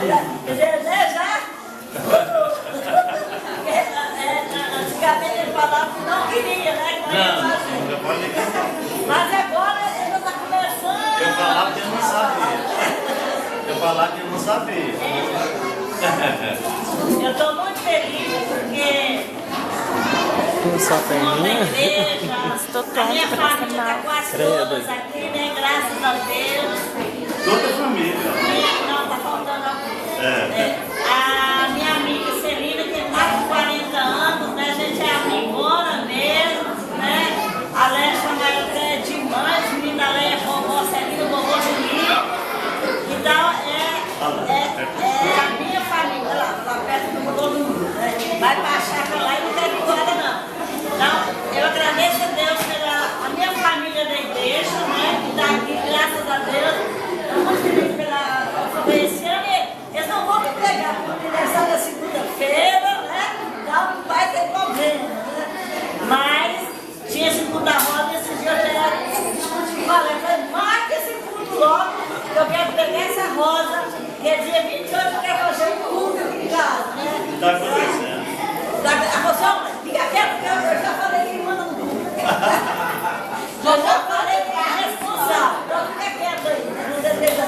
Já? Antigamente ele falava que não queria, né? Não pode. Mas agora ele está começando. Eu falava que eu não sabia. Eu falava que eu não sabia. Eu estou muito feliz porque Só a igreja, a minha família está quase todas aqui, né? Graças a Deus. Toda a família. Não, está faltando alguém. A minha amiga Celina tem mais de 40 anos, né? A gente é amigona mesmo, né? A Léa chama ela até de mãe, os meninos da Léa, vovó Celina, vovô Juninho. Então, é a minha família, lá perto do todo mundo, né? Vai pra chácara lá e não quer com ela, não. Então, eu agradeço a Deus pela minha família da igreja, né? Que está aqui, graças a Deus. Estou muito feliz pela esse ano. Eles não vão me pegar, porque o aniversário é segunda-feira, né? Então não vai ter problema, né? Mas tinha esse culto da roda, esse dia eu até discuti com ela. Eu falei, marca esse culto logo, que eu quero pegar essa rosa, que é dia 28 eu quero fazer um culto aqui em casa, né? Está acontecendo. A pessoa, fica quieto, porque eu já falei que manda no culto. Eu já falei que é a responsável, então fica quieto aí, não deseja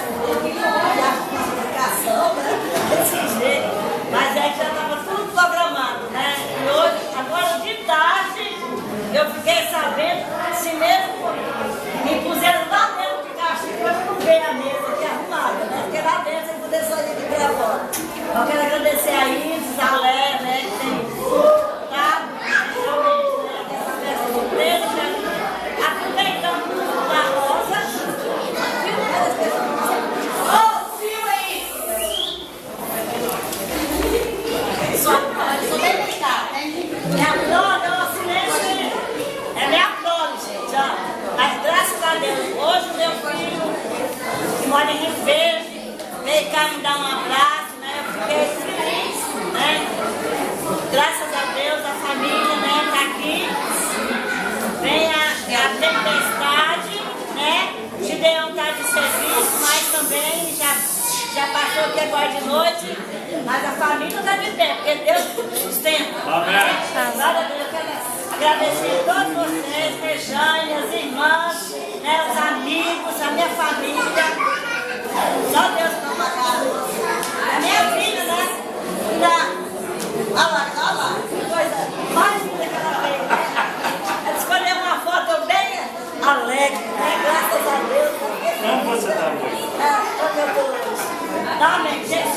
explicação, né? Desse jeito. Mas é que já estava tudo programado, né? E hoje, agora de tarde, eu fiquei sabendo, se mesmo me puseram lá dentro de castigo, para eu não ver a mesa aqui arrumada, né? Porque lá dentro sem poder sair de pé agora. Eu quero agradecer a Isis, a Lé, né? Que tem tá, realmente, né? Essa festa de preso, aproveitando tudo da rosa. Ô, Silvio aí! Sou bem delicada, né? Minha flor, o silêncio é minha flor, gente, ó. Mas graças a Deus, hoje o meu filho, que mora em Rio Verde, veio cá me dar um abraço, né? Eu fiquei feliz, né? Graças a Deus, a família, né, tá aqui. Vem a tempestade, né? Gideão tá de serviço, mas também já passou aqui agora de noite. Mas a família tá de pé, porque Deus sustenta. Amém. Glória a Deus, eu quero agradecer a todos vocês, Rejane, as irmãs, né, os amigos, a minha família. Só Deus não pagado. A minha filha, né? Olha lá, que coisa mais linda que ela fez, né? Ela escolheu uma foto bem alegre, né? Graças a Deus. Como você está hoje? Meu Deus. Não, amém. Gente,